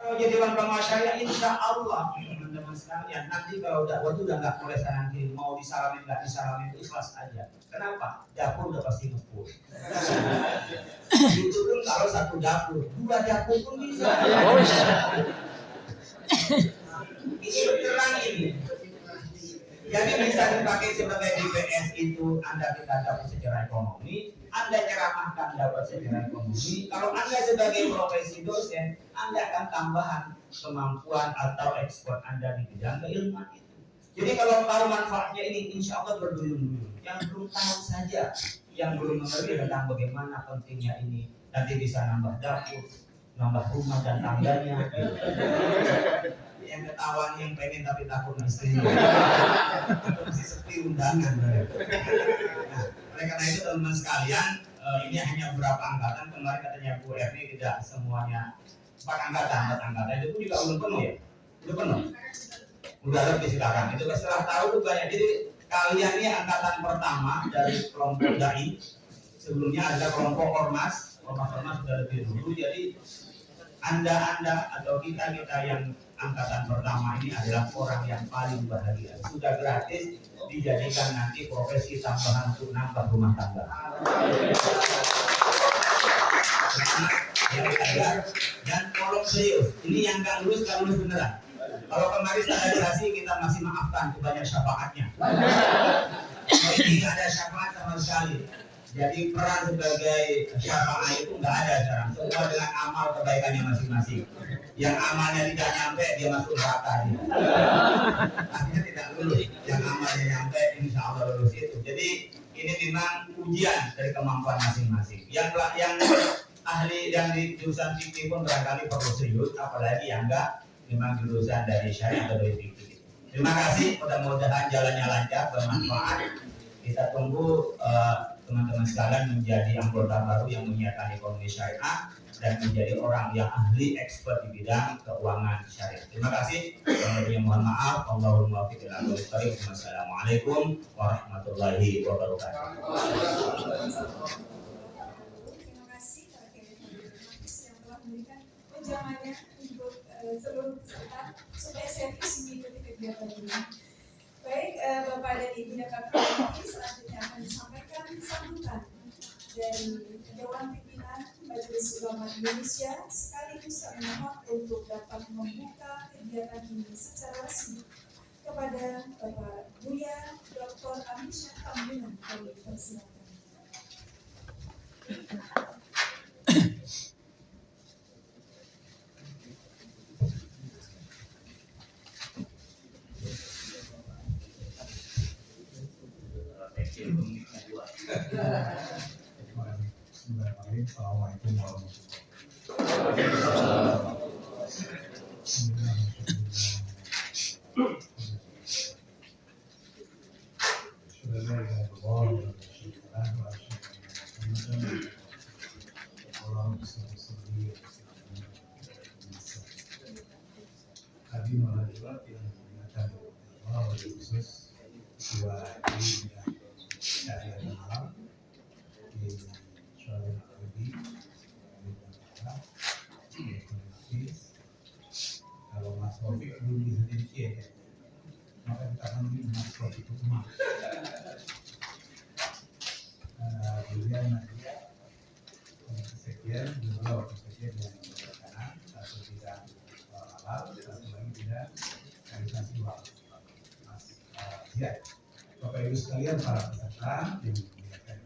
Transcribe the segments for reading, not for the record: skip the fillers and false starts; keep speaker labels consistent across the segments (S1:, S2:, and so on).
S1: Kalau jadi orang pengawas syariah, insya Allah teman-teman sekalian, nanti kalau dakwah itu udah nggak boleh kanan kiri, mau disalamin nggak disalamin itu ikhlas aja. Kenapa? Dapur udah pasti ngepul. Itu pun kalau satu dapur, dua dapur pun bisa. Ini beneran ini. Jadi bisa dipakai sebagai DPS itu Anda tidak dapat secara ekonomi, Anda ceramahkan dapat secara ekonomi. Kalau Anda sebagai profesi dosen, Anda akan tambahan kemampuan atau ekspor Anda di bidang keilmuan itu. Jadi kalau tahu manfaatnya ini, insya Allah berduyun-duyun. Yang belum tahu saja, yang belum mengerti tentang bagaimana pentingnya ini, nanti bisa nambah dapur, nambah rumah dan tangganya. Yang ketahuan yang pengen tapi takut istri masih seperti undangan. Nah, oleh karena itu teman-teman sekalian, ini hanya beberapa angkatan. Kemarin katanya Bu Erni tidak semuanya 4 angkatan itu pun juga belum penuh ya, udah penuh, udah lebih sekarang. Itu setelah tahu tuh banyak. Jadi kalian ini angkatan pertama dari kelompok dai. Sebelumnya ada kelompok ormas sudah lebih dulu. Jadi anda atau kita yang angkatan pertama ini adalah orang yang paling bahagia. Sudah gratis dijadikan nanti profesi tambahan untuk nambah rumah tangga. Dan tolong serius, ini yang nggak lulus beneran. Kalau kemarin standarisasi kita masih maafkan, itu banyak syafaatnya. Ini nggak ada syafaat sama sekali. Jadi peran sebagai syafaat itu nggak ada sekarang. Semua dengan amal kebaikannya masing-masing. Yang amalnya tidak nyampe dia masuk neraka. Akhirnya tidak lulus. Yang amalnya nyampe insya Allah lulus itu. Jadi ini memang ujian dari kemampuan masing-masing. Yang ahli yang di jurusan fikih pun barangkali perlu serius, apalagi yang enggak memang jurusan dari syariah atau dari fikih. Terima kasih. Mudah-mudahan jalannya lancar, bermanfaat. Kita tunggu teman-teman sekalian menjadi anggota baru yang menyiapkan ekonomi syariah dan menjadi orang yang ahli expert di bidang keuangan syariah. Terima kasih. Mohon maaf. Allahumma muwaffiq ila aqwamit thoriq. Wassalamualaikum warahmatullahi wabarakatuh.
S2: Terima kasih Pak Kiai yang telah memberikan penjelasannya untuk seluruh peserta supaya serius mengikuti kegiatan ini. Baik, Bapak dan Ibu dan Kakak, selanjutnya akan disampaikan sambutan dari Dewan Pimpinan Majelis Ulama Indonesia, sekaligus kami mohon untuk dapat membuka kegiatan ini secara resmi kepada Bapak Buya Dr. Amisha Tambunan. Kami persilakan.
S3: Assalamualaikum warahmatullahi wabarakatuh. Kalau Mas Taufik belum bisa jadi maka kita nanti Mas Taufik itu mah. Kemudian Nadia kesekian dua kesekian yang berkenaan satu tidak halal, satu lagi tidak realisasi waktu. Mas ya, Bapak Ibu sekalian para peserta yang dimuliakan.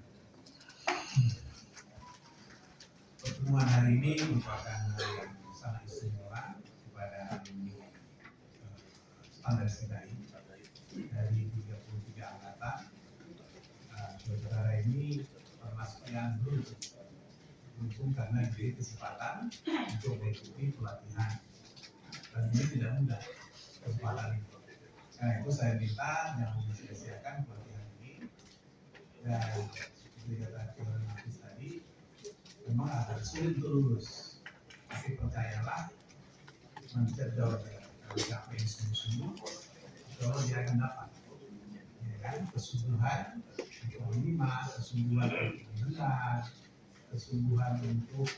S3: Pertemuan hari ini merupakan hari yang sangat istimewa kepada standar SDAI dari 33 angkatan. Saudara ini termasuk yang beruntung karena diberi kesempatan untuk mengikuti pelatihan. Dan ini tidak mudah kesempatan itu. Karena itu saya minta yang menyelesaikan pelatihan ini dan seperti kata Mas tadi, memang agak sulit untuk lulus. Tapi percayalah, mencerdas kalau siapa yang sungguh-sungguh, kalau dia akan dapat. Ya kan? Kesungguhan untuk menerima, kesungguhan untuk mendengar, kesungguhan untuk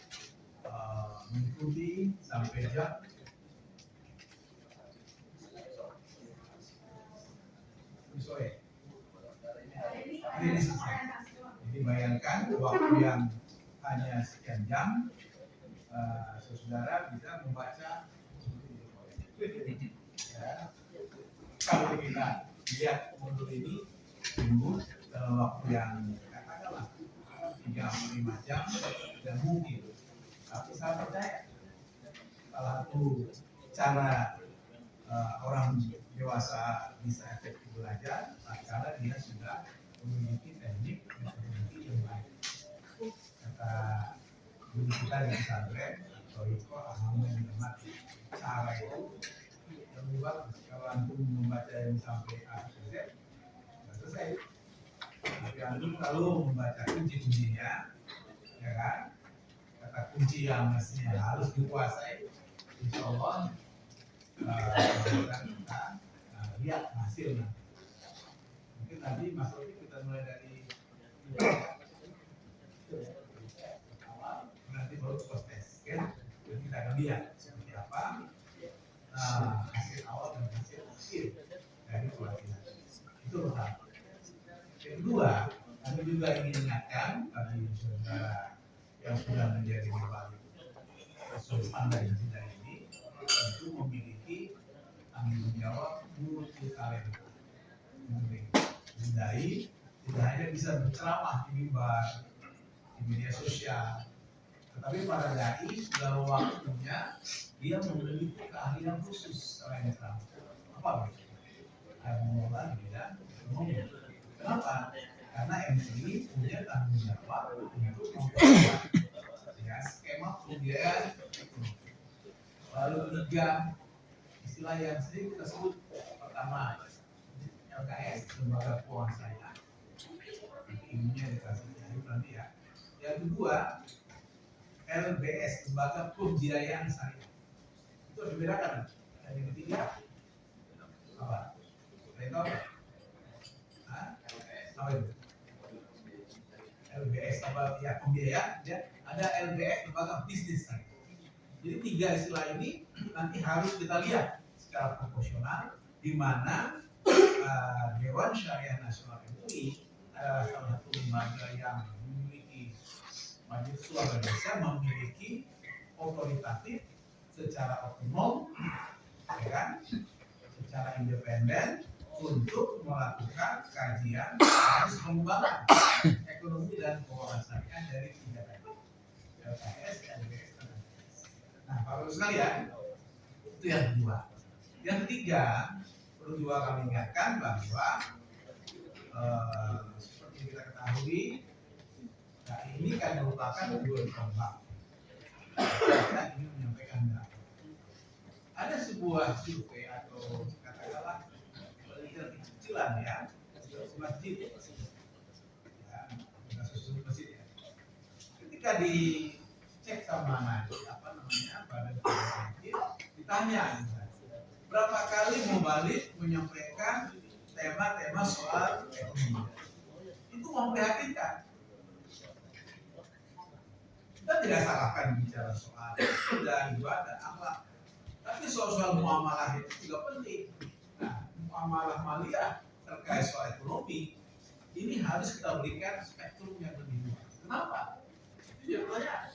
S3: mengikuti sampai jam sore. Hari ini selesai. Jadi bayangkan waktu yang hanya sekian jam, saudara bisa membaca. Ya. Kalau kita lihat modul ini tumbuh dalam waktu yang katakanlah 35 jam dan mungkin, tapi saya percaya salah satu cara orang dewasa bisa efektif belajar karena dia sudah memiliki teknik metodologi yang baik. Kata guru kita di pesantren atau Iko Ahamun Mati, cara itu yang lebih bagus. Kalau antum membaca yang sampai A sampai Z, sudah selesai. Tapi antum kalau membaca kunci-kuncinya, ya kan, kata kunci yang mestinya harus dikuasai, insya Allah kita lihat hasilnya. Mungkin nanti Mas Rofi kita mulai dari awal, nanti baru post test, kan? Jadi kita akan lihat seperti apa hasil awal dan hasil akhir dari pelatihan. Itu pertama. Yang kedua, kami juga ingin ingatkan bagi saudara yang sudah menjadi wali standar insinyur ini, itu memiliki tanggung jawab multi talenta. Hindari tidak hanya bisa berceramah di mimbar, di media sosial, tetapi para dai sudah waktunya dia memiliki keahlian khusus selain ceramah. Apa begitu? Mengelola di bidang ekonomi. Kenapa? Karena MTI punya tanggung jawab untuk memperkuat skema pembiayaan ekonomi. Lalu tiga istilah yang sering kita sebut, pertama LKS, lembaga keuangan syariah. Ininya dikasih nanti ya. Yang kedua LBS, lembaga pembiayaan syariah. Itu harus dibedakan. Dan yang ketiga apa? Tahu? Apa itu? LBS apa ya, pembiayaan ya. Ada LBS, lembaga bisnis syariah. Jadi tiga istilah ini nanti harus kita lihat secara proporsional, di mana Dewan Syariah Nasional MUI adalah salah satu lembaga yang memiliki Majelis Ulama Indonesia memiliki otoritatif secara otonom, ya kan, secara independen untuk melakukan kajian harus pengembangan ekonomi dan keuangan syariah dari tiga tadi, LKS, LBS, dan LBS. Nah, Bapak-Ibu sekalian, itu yang kedua. Yang ketiga, perlu juga kami ingatkan bahwa seperti kita ketahui, nah ini kan merupakan dua tombak. Kita ingin menyampaikan data. Ada sebuah survei atau katakanlah penelitian kecil-kecilan ya, masjid, ya, masjid ya. Ketika dicek sama badan masjid, ditanya, berapa kali Mubalik menyampaikan tema-tema soal ekonomi. Itu memprihatinkan. Kita tidak salahkan bicara soal dan ibadah, akhlak, tapi soal muamalah itu juga penting. Nah, muamalah maliyah terkait soal ekonomi ini harus kita berikan spektrum yang lebih luas. Kenapa? Itu pertanyaan.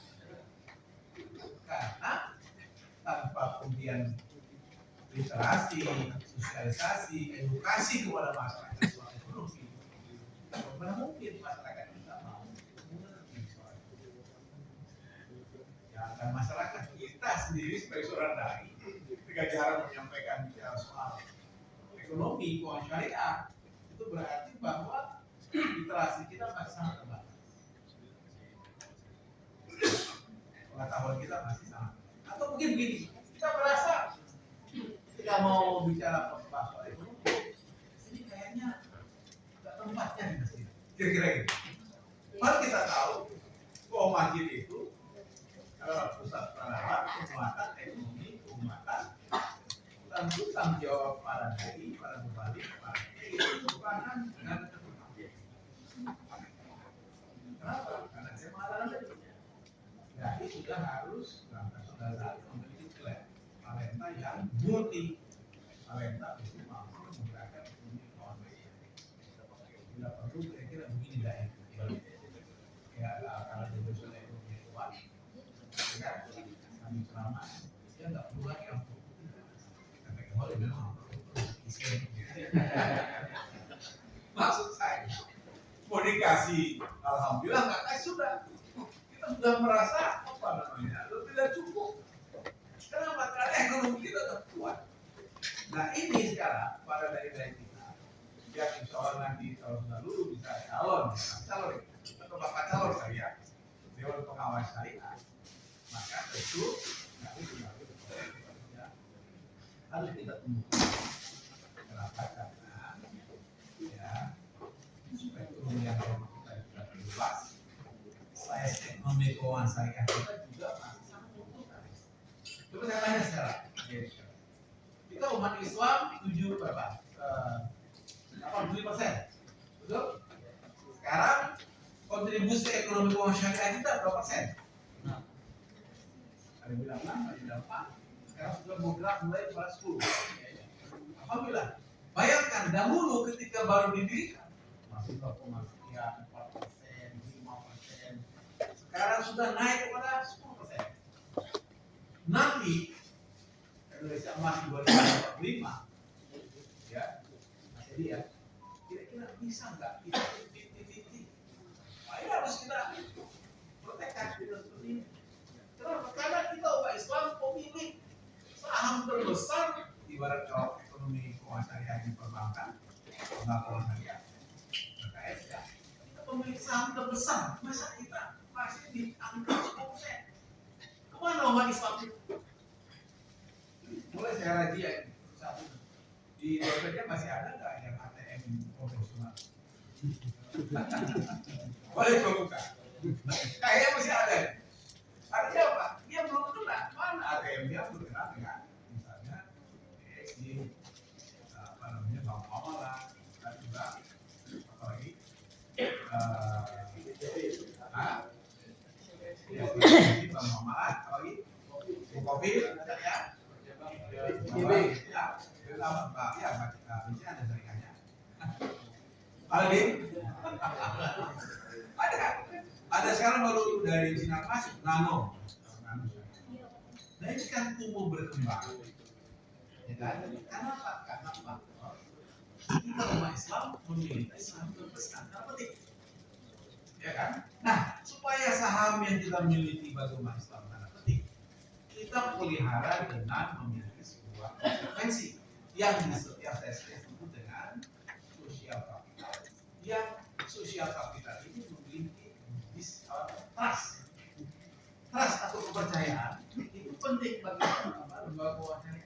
S3: Karena tanpa kemudian literasi, sosialisasi, edukasi kepada masyarakat soal ekonomi, bagaimana mungkin masyarakat kita mau mengerti soal ekonomi? Ya, dan masyarakat kita sendiri sebagai seorang dai, ketika jarang menyampaikan bicara soal ekonomi, keuangan syariah, itu berarti bahwa literasi kita masih sangat terbatas. Pengetahuan kita masih sangat terbatas. Atau mungkin begini, kita merasa tidak mau bicara soal ekonomi, ini kayaknya tidak tempatnya di masjid. Kira-kira gitu. Padahal kita tahu bahwa masjid itu adalah pusat peradaban, penguatan ekonomi, keumatan, tentu tanggung jawab para dai, para mubalik, para merupakan dengan keterbukaan. Kenapa? Karena kemahalan tadi. Jadi sudah harus saudara memiliki talenta yang multi talenta untuk mampu menggerakkan ekonomi keuangan. tentu kira-kira begini dah ya kalau Indonesia itu kuat, ya kami ceramah, ya nggak perlu lagi ampun. Kata kemarin memang maksud saya mau dikasih, alhamdulillah nggak kasih sudah. Kita sudah merasa apa namanya, itu tidak cukup. Kenapa? Karena ekonomi kita tetap kuat. Nah ini sekarang pada daerah kita, ya insya Allah nanti kalau sudah lulus bisa calon atau bakal calon syariah, dewan pengawas syariah, maka tentu nanti harus kita tunggu. Kenapa? Karena ya spektrum yang kita sudah luas, saya ekonomi keuangan syariah kita juga masih sangat membutuhkan. Coba saya tanya sekarang. Kita umat Islam 7 berapa? 87%. Betul? Sekarang kontribusi ekonomi keuangan syariah kita berapa persen? Nah, ada yang bilang 6, ada yang bilang 4. Sekarang sudah bergerak mulai kelas 10. Alhamdulillah. Bayangkan dahulu ketika baru didirikan masih 4,sekian, 4%, 5%. Sekarang sudah naik kepada 10%. Nanti Indonesia emas 2045, ya, masih dia. Kira-kira bisa nggak kita 50-50? Nah, ini harus kita protekkan kita seperti ini. Kenapa? Karena kita umat Islam pemilik saham terbesar ibarat kalau ekonomi keuangan syariah di perbankan, keuangan syariah, BKS ya, kita pemilik saham terbesar. Masa kita masih di angka 10%? Kemana umat Islam itu? Mulai saya rajia satu di dompetnya masih ada nggak yang ATM profesional? Boleh coba buka. Kayaknya masih ada. Artinya apa? Dia belum kena. Mana ATM-nya belum kena dengan misalnya BSD, apa namanya Bank Muamalah, dan juga apa lagi? Bank Muamalah, apa lagi? Covid, ya. JB, ya, bisa ada jaringannya. Aldi, ada sekarang baru dari Sinar masuk nano. Nah ini kan tumbuh berkembang, ya kan? Kenapa? Karena faktor kita umat Islam memiliki saham terbesar, penting, ya kan? Nah supaya saham yang kita miliki bagi umat Islam karena penting, kita pelihara dengan memiliki sebuah konsekuensi yang saya sebut dengan sosial kapital. Yang sosial kapital ini memiliki trust atau kepercayaan itu penting bagi lembaga keuangan.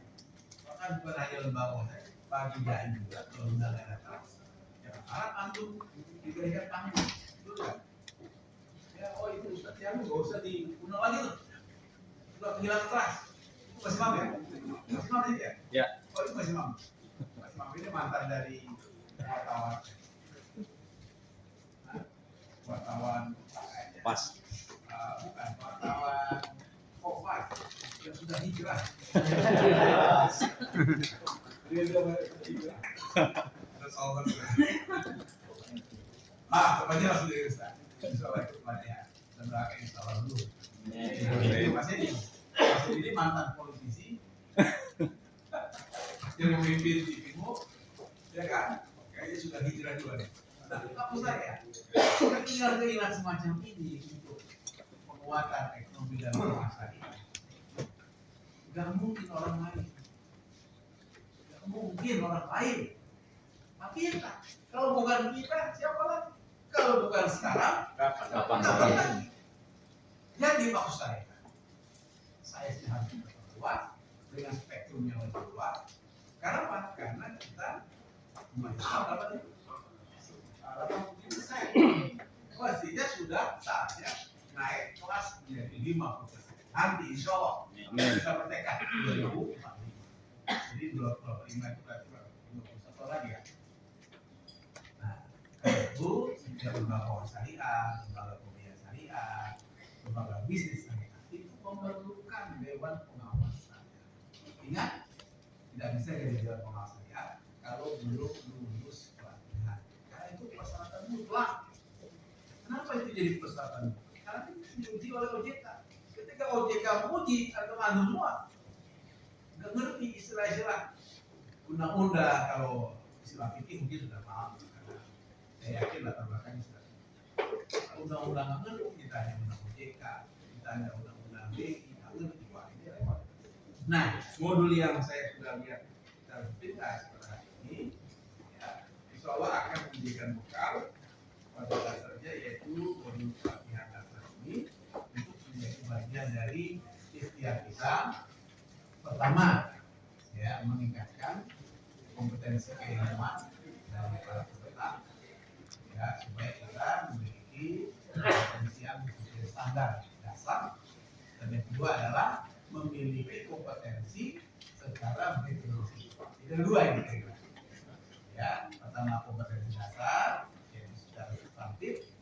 S3: Bahkan bukan hanya lembaga keuangan, bagi dai juga kalau sudah ada trust. Ya, harap antum diberikan panggung, betul kan? Ya, oh itu Ustaz yang nggak usah diundang lagi tuh. Sudah kehilangan trust. Itu masih mam ya? Masih mam ini ya?
S4: Ya.
S3: Oh itu masih mam. Masih mam ini mantan dari wartawan. Wartawan
S4: Pas.
S3: Bukan wartawan Kompas yang sudah hijrah. Dia sudah hijrah. Kepanya langsung dari Ustaz. Insyaallah kepanya. Dan doakan insyaallah dulu. Mas ini mantan politisi yang memimpin TVmu, ya kan? Kayaknya sudah hijrah juga nih. Nah, apa saya? Kita tinggal keinginan semacam ini untuk penguatan ekonomi dan keuangan syariah. Gak mungkin orang lain. Tapi kita, kalau bukan kita, siapa lagi? Kalau bukan sekarang, kapan lagi? Jadi maksud saya sih harus berbuat dengan spektrum yang lebih luas. Karena apa? Karena kita dapat 80%. Pastinya sudah saatnya naik kelas menjadi 50%. Nanti insya Allah kita bertekad 2045. Jadi 2045 itu berarti 51 lagi ya. Nah, itu sejak lembaga keuangan syariah, lembaga pembiayaan syariah, lembaga bisnis syariah itu memerlukan dewan pengawas syariah. Ingat, tidak bisa jadi dewan pengawas syariah kalau belum lulus pelatihan. Karena itu persyaratan mutlak. Kenapa itu jadi persyaratan? Karena itu diuji oleh OJK. Ketika OJK menguji atau anu semua, nggak ngerti istilah-istilah undang-undang. Kalau istilah fikih mungkin sudah paham, karena saya yakin latar belakangnya sudah. Undang-undang nggak ngerti, kita hanya undang OJK, kita hanya undang-undang BI, nggak ngerti Pak, ini repot. Nah, modul yang saya sudah lihat dalam pindah pada hari ini, ya, insya Allah akan menjadikan bekal pada dasarnya, yaitu modul pelatihan dasar ini untuk menjadi bagian dari ikhtiar kita. Pertama, ya, meningkatkan kompetensi keilmuan dari para peserta, ya, supaya kita memiliki kompetensi yang sesuai standar dasar. Dan yang kedua adalah memiliki kompetensi secara metodologi. Itu dua ini kira-kira. Ya, pertama kompetensi dasar, yaitu secara substantif.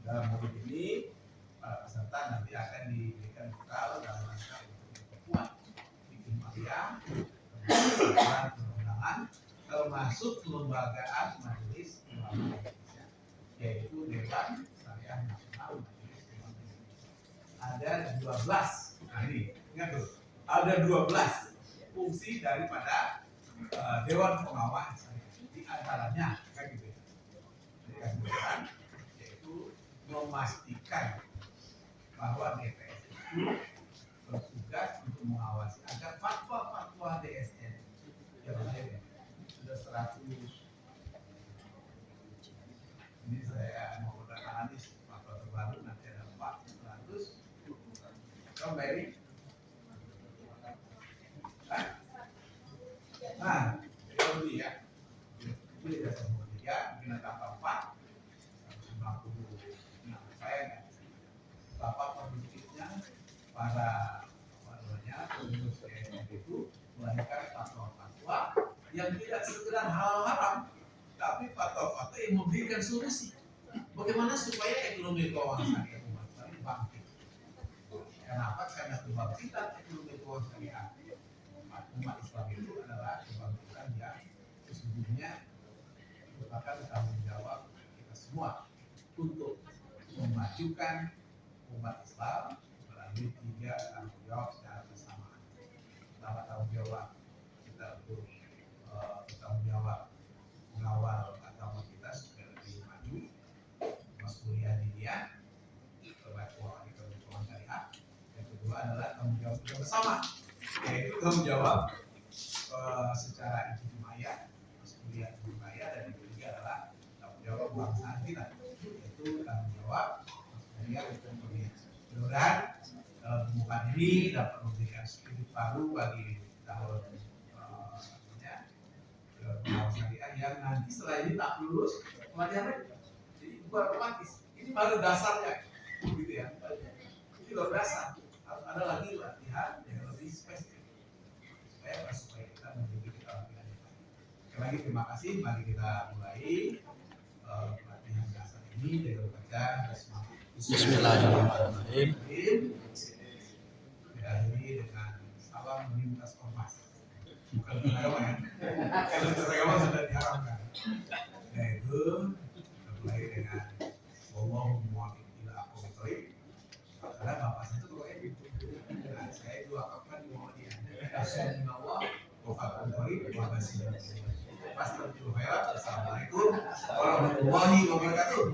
S3: Dalam modul ini para peserta nanti akan diberikan bekal dalam rangka untuk memperkuat fikih maliyah, kemudian perundangan, termasuk kelembagaan majelis ulama Indonesia, yaitu Dewan Syariah Nasional Majelis Ulama Indonesia. Ada 12. Nah ini, ingat tuh, ada 12 fungsi daripada Dewan Pengawas Syariah. Di antaranya, kan gitu ya. Jadi kan yaitu memastikan bahwa DPS itu bertugas untuk mengawasi agar fatwa-fatwa DSN yang lain sudah 100. Ini saya mau analis fatwa terbaru, nanti ada 400. Kamu Mary? Nah, kalau ini ya, itu tidak sama 3, mungkin tambah 4, 150. Nah, saya nggak. Bapak pemiliknya, para pengurus DSN itu melahirkan fatwa-fatwa yang tidak sekedar hal haram, tapi fatwa-fatwa yang memberikan solusi. Bagaimana supaya ekonomi keuangan syariah umat Islam bangkit? Kenapa? Karena kebangkitan ekonomi keuangan syariah umat Islam itu adalah kebangkitan yang sesungguhnya merupakan tanggung jawab kita semua untuk memajukan umat Islam melalui 3 tanggung jawab secara bersamaan. Pertama, tanggung jawab kita untuk bertanggung jawab mengawal agama kita supaya lebih maju, mas'uliyah diniyah, kebaikan ekonomi keuangan syariah. Yang kedua adalah tanggung jawab kita bersama, yaitu tanggung jawab secara ijtimaiyah, mas'uliyah ijtimaiyah, dan yang ketiga adalah tanggung jawab bangsa kita, yaitu tanggung jawab mas'uliyah ekonomi. Mudah-mudahan pembukaan ini dapat memberikan spirit baru bagi tahun pengawas syariah yang nanti setelah ini tak lulus pelatihan lagi. Jadi bukan otomatis. Ini baru dasarnya, gitu ya. Ini baru dasar. Harus ada lagi latihan yang lebih spesifik supaya kita menjadi keterampilan yang baik. Sekali lagi terima kasih. Mari kita mulai pelatihan dasar ini dari baca Bismillah.
S4: Bismillahirrahmanirrahim.
S3: Diakhiri dengan salam lintas ormas. Bukan agama ya. Kalau lintas agama sudah diharamkan. Yaitu mulai dengan wallahu muwaffiq ila aqwamit thoriq. Karena bapak saya itu kalau gitu. Nah, saya dua kapan di Muhammadiyah. Rasulullah wa fatul thoriq wa basir. Assalamualaikum warahmatullahi wabarakatuh.